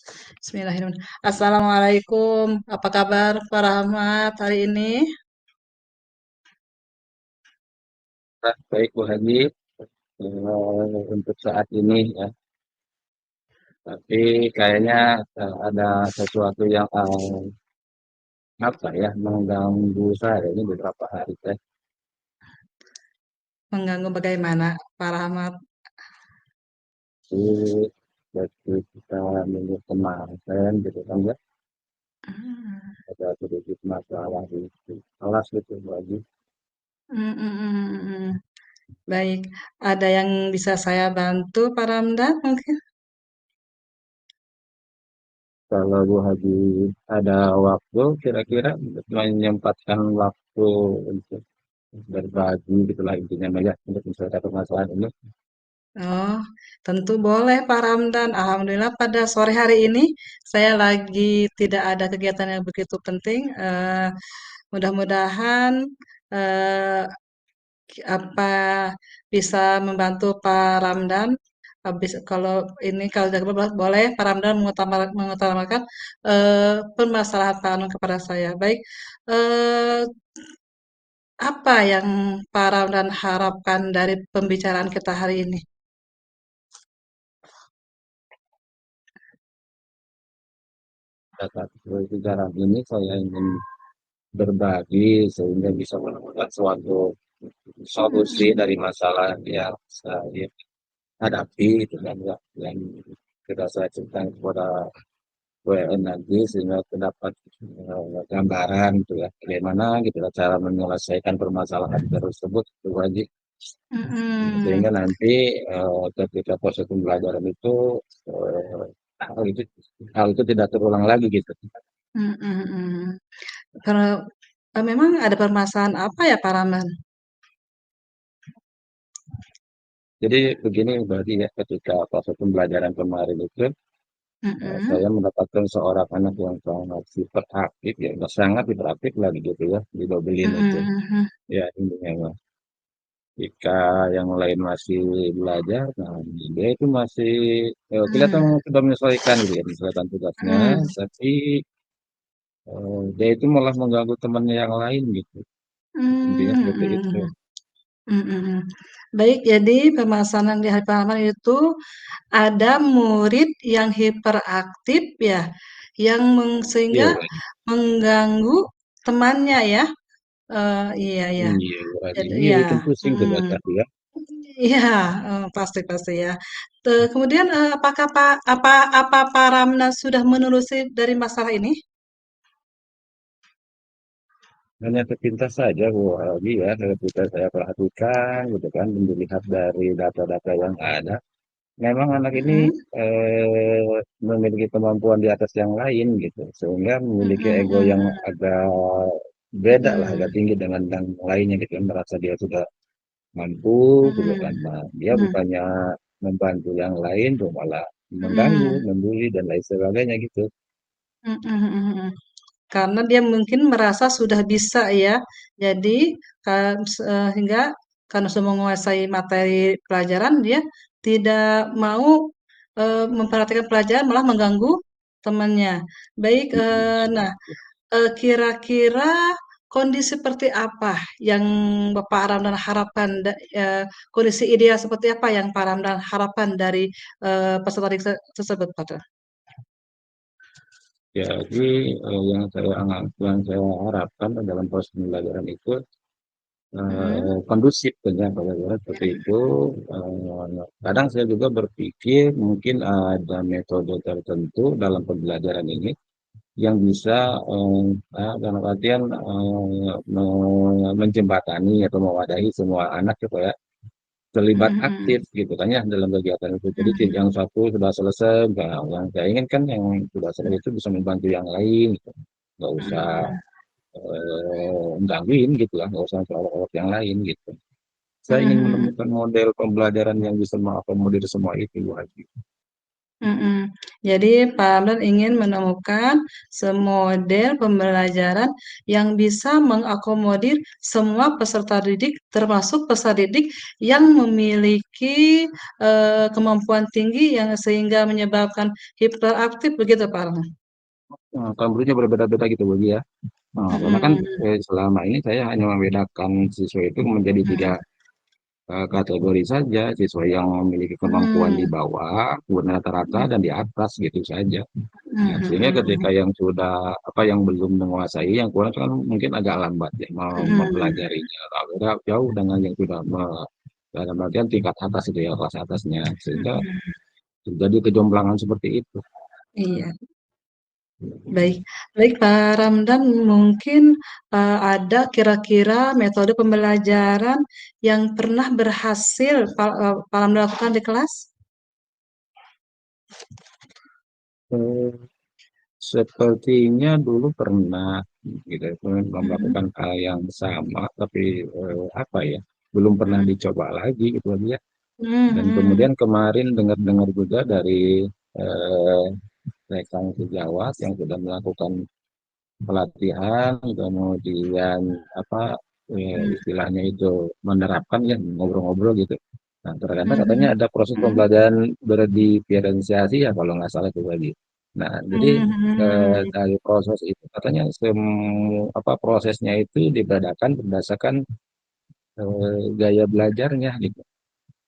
Bismillahirrahmanirrahim. Assalamualaikum. Apa kabar Pak Rahmat hari ini? Baik Bu Haji, untuk saat ini ya, tapi kayaknya ada sesuatu yang apa ya mengganggu saya ini beberapa hari teh. Mengganggu bagaimana Pak Rahmat? Jadi seperti kita minggu kemarin gitu kan ya, ada sedikit masalah di kelas gitu Bu Haji. Mm, mm, mm, mm. Baik, ada yang bisa saya bantu Pak Ramdan mungkin? Kalau Bu Haji ada waktu kira-kira untuk menyempatkan waktu untuk berbagi gitulah intinya Mbak, ya untuk menyelesaikan permasalahan ini. Oh, tentu boleh Pak Ramdan. Alhamdulillah pada sore hari ini saya lagi tidak ada kegiatan yang begitu penting. Mudah-mudahan eh, apa bisa membantu Pak Ramdan. Habis kalau ini kalau boleh Pak Ramdan mengutamakan permasalahan Pak Anun kepada saya. Baik, eh, apa yang Pak Ramdan harapkan dari pembicaraan kita hari ini? Saat pembicaraan ini saya ingin berbagi sehingga bisa menemukan suatu solusi dari masalah yang saya hadapi itu kan ya, yang kita saya ceritakan kepada WN nanti sehingga terdapat gambaran gitu ya bagaimana gitu ya cara menyelesaikan permasalahan tersebut itu wajib. Mm-mm. Sehingga nanti ketika proses pembelajaran itu eh, hal itu hal itu tidak terulang lagi gitu. Mm-mm. Kalau memang ada permasalahan apa ya Pak Ramdan? Jadi begini berarti ya ketika proses pembelajaran kemarin itu Mm-mm. saya mendapatkan seorang anak yang sangat hiperaktif ya, sangat hiperaktif lagi gitu ya, didobelin itu. Mm-mm. Ya intinya Mas. Jika yang lain masih belajar, nah dia itu masih kelihatan Mm-mm. sudah menyesuaikan gitu ya, menyesuaikan tugasnya, Mm-mm. tapi dia itu malah mengganggu temannya yang lain gitu. Intinya seperti itu. Mm-mm. Mm-mm. Baik, jadi permasalahan di hari pertama itu ada murid yang hiperaktif ya, yang Iya, sehingga Wak. mengganggu temannya ya. Iya ya. Iya, Wak. Jadi Iya, ya, bikin pusing tuh buat mm, aku ya. iya pasti pasti ya. Kemudian apakah apa Pak Ramna sudah menelusuri dari masalah ini? Hanya sepintas saja Bu Aldi ya, ketika saya perhatikan gitu kan, dan dilihat dari data-data yang ada, memang anak ini Mm-mm. memiliki kemampuan di atas yang lain gitu, sehingga memiliki ego yang Mm-mm. agak beda lah, agak Mm-mm. tinggi dengan yang lainnya gitu kan, merasa dia sudah mampu gitu kan. Mm-mm. Nah, dia bukannya membantu yang lain, tuh malah mengganggu, Mm-mm. membuli dan lain sebagainya gitu. Mm-mm. Karena dia mungkin merasa sudah bisa ya. Jadi hingga karena sudah menguasai materi pelajaran dia tidak mau memperhatikan pelajaran malah mengganggu temannya. Baik, Iya, nah seperti kira-kira kondisi seperti apa yang Bapak Ramdan harapkan, kondisi ideal seperti apa yang Pak Ramdan harapkan dari peserta didik tersebut, Pak? Jadi yang saya harapkan dalam proses pembelajaran itu Mm-mm. kondusif tentunya pembelajaran seperti itu. Kadang saya juga berpikir mungkin ada metode tertentu dalam pembelajaran ini yang bisa dalam artian menjembatani atau mewadahi semua anak gitu ya terlibat Mm-mm. aktif gitu kan ya dalam kegiatan itu. Jadi Mm-mm. yang satu sudah selesai, nah, yang saya ingin kan yang sudah selesai itu bisa membantu yang lain, gitu. Nggak usah Mm-mm. menggangguin gitu lah, nggak usah olok-olok yang lain gitu. Saya ingin Mhm, menemukan model pembelajaran yang bisa mengakomodir semua itu Bu Haji. Mhm. Jadi Pak Ramdan ingin menemukan semodel pembelajaran yang bisa mengakomodir semua peserta didik, termasuk peserta didik yang memiliki, kemampuan tinggi yang sehingga menyebabkan hiperaktif begitu Pak Ramdan? Kan gurunya berbeda-beda gitu Bu ya. Karena kan Mhm, selama ini saya hanya membedakan siswa itu menjadi tiga mhm, kategori saja, siswa yang memiliki kemampuan di mmm, bawah, kemudian rata-rata, dan di atas gitu saja. Nah, mhm, sehingga ketika mhm, yang sudah yang belum menguasai, yang kurang kan mungkin agak lambat ya mhm, mempelajarinya. Lalu jauh dengan yang sudah dalam artian tingkat atas itu ya, kelas atasnya, sehingga mhm, terjadi kejomblangan seperti itu. iya. Baik baik Pak Ramdan, mungkin, ada kira-kira metode pembelajaran yang pernah berhasil Pak Ramdan lakukan di kelas? Eh, Sepertinya dulu pernah gitu ya, Mhm, melakukan hal yang sama, tapi apa ya, belum pernah mhm, dicoba lagi gitu aja. Dan mhm, kemudian kemarin dengar-dengar juga dari eh, rekan sejawat yang sudah melakukan pelatihan, kemudian mhm, istilahnya itu menerapkan ya ngobrol-ngobrol gitu. Nah, ternyata katanya mhm, ada proses mhm, pembelajaran berdiferensiasi ya kalau nggak salah itu lagi. Nah, jadi mhm, mhm, dari proses itu katanya semua prosesnya itu dibedakan berdasarkan gaya belajarnya gitu.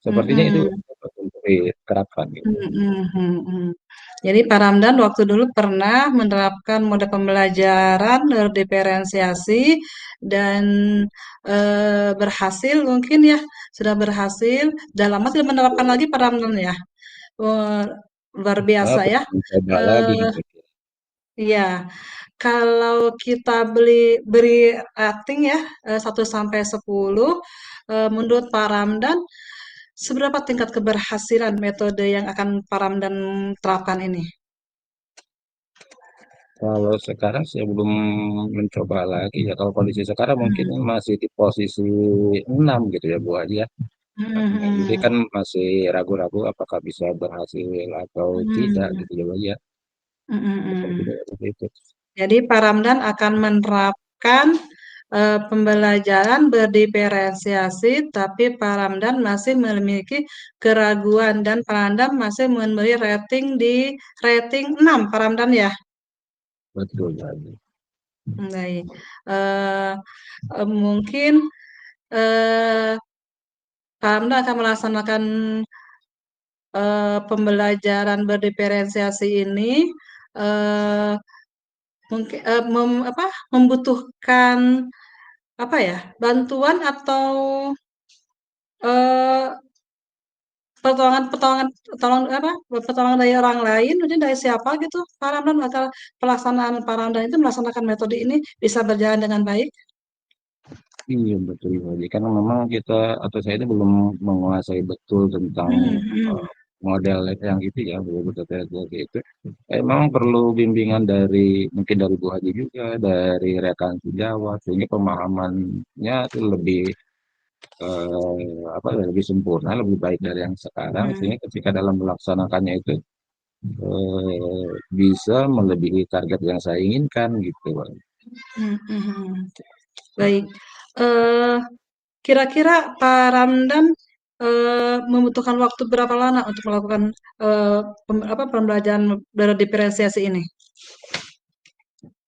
Sepertinya itu mhm. untuk diterapkan gitu. Mhm, mhm. Jadi Pak Ramdan waktu dulu pernah menerapkan mode pembelajaran berdiferensiasi dan, berhasil mungkin ya, sudah berhasil, udah lama tidak menerapkan lagi Pak Ramdan ya? Eee, Luar biasa ya, Belum mencoba lagi eee gitu. iya, kalau kita beri rating ya, 1 sampai 10, menurut Pak Ramdan, seberapa tingkat keberhasilan metode yang akan Pak Ramdan terapkan ini? Kalau sekarang saya belum mencoba lagi ya. Kalau kondisi sekarang mungkin Mmm, masih di posisi 6 gitu ya Bu Adi ya. mhm, Jadi mhm, kan masih ragu-ragu apakah bisa berhasil atau tidak mhm, gitu ya Bu ya. mhm, Seperti mhm. itu. Jadi Pak Ramdan akan menerapkan, pembelajaran berdiferensiasi, tapi Pak Ramdan masih memiliki keraguan dan Pak Ramdan masih memberi rating 6 Pak Ramdan ya? Betul Bu Adi. Baik, eee mungkin, eee, Pak Ramdan akan melaksanakan, pembelajaran berdiferensiasi ini, eee, membutuhkan, apa ya, bantuan atau, eee, pertolongan dari orang lain, mungkin dari siapa gitu, Pak Ramdan, agar pelaksanaan Pak Ramdan itu melaksanakan metode ini bisa berjalan dengan baik? Iya betul Bu Adi. Karena memang kita atau saya itu belum menguasai betul tentang Mhm, eh, mhm, model yang itu ya, betul-betul seperti itu. Emang perlu bimbingan dari mungkin dari Bu Haji juga, dari rekan sejawat, sehingga pemahamannya itu lebih lebih sempurna, lebih baik dari yang sekarang, mhm, sehingga ketika dalam melaksanakannya itu bisa melebihi target yang saya inginkan gitu, Bang. mhm, mhm. Baik, eee, kira-kira Pak Ramdan, membutuhkan waktu berapa lama untuk melakukan, eee, pembelajaran berdiferensiasi ini?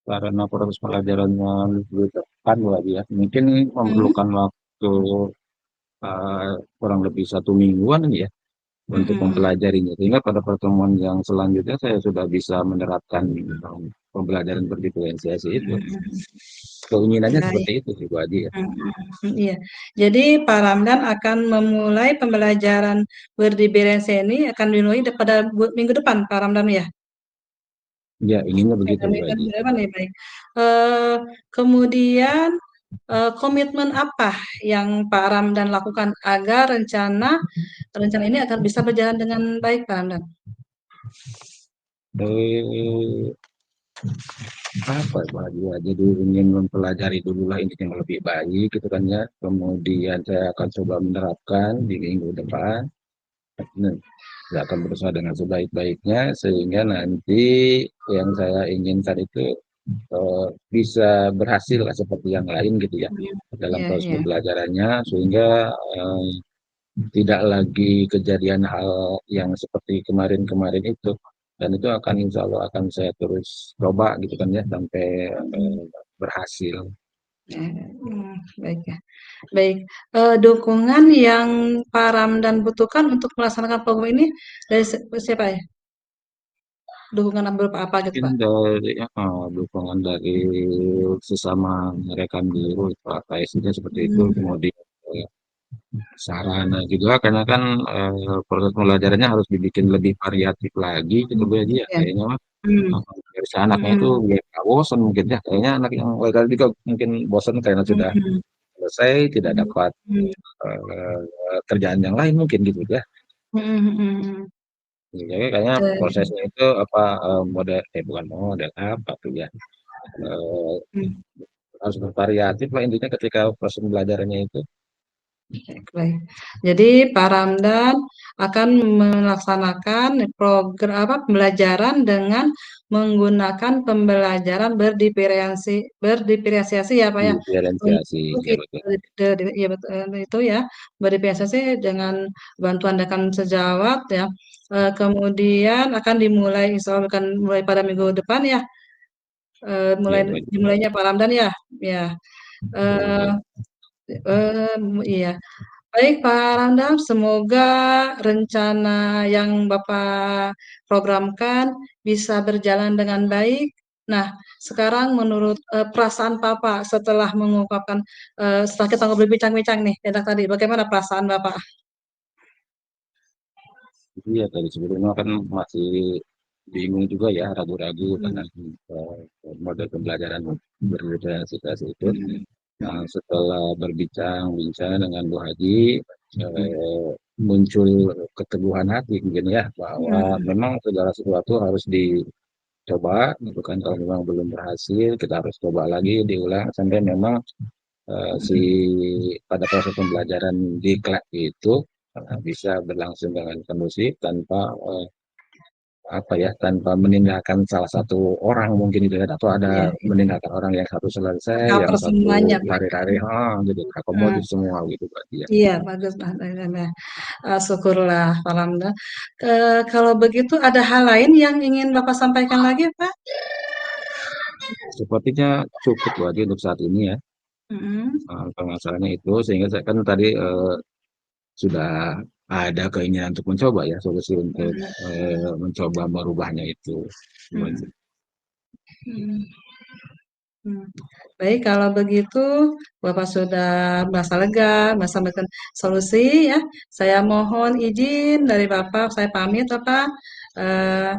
Karena proses pelajarannya lebih depan lagi ya, mungkin Mhm, memerlukan waktu kurang lebih 1 mingguan ini ya untuk mhm, mempelajarinya, sehingga pada pertemuan yang selanjutnya saya sudah bisa menerapkan pembelajaran berdiferensiasi itu. mhm, Keinginannya baik, seperti itu sih Bu Adi ya. mhm, iya. Jadi Pak Ramdan akan memulai pembelajaran berdiferensiasi ini akan dimulai pada minggu depan Pak Ramdan ya? Ya, inginnya begitu Bu Minggu Adi. depan ya, baik. Eee, Kemudian, komitmen apa yang Pak Ramdan lakukan agar rencana rencana ini akan bisa berjalan dengan baik, Pak Ramdan? Eh, apa ya Bu Adi ya, jadi ingin mempelajari dulu lah ini yang lebih baik gitu kan ya. Kemudian saya akan coba menerapkan di minggu depan. Nah, saya akan berusaha dengan sebaik-baiknya sehingga nanti yang saya inginkan itu bisa berhasil lah seperti yang lain gitu ya Mhm. dalam Iya proses iya. pembelajarannya sehingga eh, tidak lagi kejadian hal yang seperti kemarin-kemarin itu dan itu akan insya Allah akan saya terus coba gitu kan ya sampai Mhm. berhasil. Baik ya. Baik, dukungan yang Pak Ramdan butuhkan untuk melaksanakan program ini dari siapa ya? Dukungan berupa apa gitu, Mungkin Pak? dari dukungan dari sesama rekan guru itu AKS-nya seperti itu Mmm, kemudian sarana juga karena kan proses pembelajarannya harus dibikin lebih variatif lagi gitu Bu Haji ya iya. kayaknya mah. Mmm, Biar si anaknya itu mhm, biar nggak bosan mungkin ya kayaknya anak yang WKL juga mungkin bosan karena sudah mhm, selesai tidak mhm, dapat mhm, kerjaan yang lain mungkin gitu ya. mhm mhm mhm. Jadi kayaknya prosesnya itu apa model bukan model apa tuh ya eh, Mhm. harus bervariatif lah intinya ketika proses pembelajarannya itu. Baik, baik. Jadi Pak Ramdan akan melaksanakan pembelajaran dengan menggunakan pembelajaran berdiferensiasi ya Pak ya. Diferensiasi Untuk ya betul. iya betul itu ya, berdiferensiasi dengan bantuan rekan sejawat ya. Kemudian akan dimulai insya Allah akan mulai pada minggu depan ya, mulai Iya baik. dimulainya Pak Ramdan ya. Ya. Betul. Eh, iya. Baik Pak Ramdan, semoga rencana yang Bapak programkan bisa berjalan dengan baik. Nah, sekarang menurut perasaan Bapak setelah mengungkapkan, setelah kita ngobrol bincang-bincang nih, enak tadi, bagaimana perasaan Bapak? Iya tadi sebelumnya kan masih bingung juga ya, ragu-ragu karena Mhm, model pembelajaran berdiversitas itu. mhm, Nah, setelah berbincang-bincang dengan Bu Haji, mhm, muncul keteguhan hati mungkin ya bahwa mhm, memang segala sesuatu harus dicoba, gitu kan. Kalau memang belum berhasil, kita harus coba lagi, diulang sampai memang si pada proses pembelajaran di kelas itu bisa berlangsung dengan kondusif tanpa apa ya tanpa meninggalkan salah satu orang mungkin itu ya atau ada iya iya, meninggalkan orang yang satu selesai yang tercover satu semuanya Pak. lari-lari gitu Heeh, akomodir semua gitu berarti ya. iya bagus Pak, syukurlah Pak Ramdan. Kalau begitu ada hal lain yang ingin Bapak sampaikan lagi Pak? Sepertinya cukup berarti untuk saat ini ya Mhm, permasalahannya itu sehingga saya kan tadi sudah ada keinginan untuk mencoba ya solusi untuk mhm, mencoba merubahnya itu. mhm, mhm. Hmm. Baik, kalau begitu Bapak sudah merasa lega, merasa mendapatkan solusi ya. Saya mohon izin dari Bapak, saya pamit Bapak. Eh,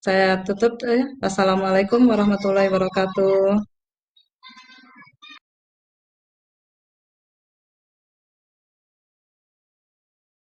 saya tutup. Assalamualaikum warahmatullahi wabarakatuh.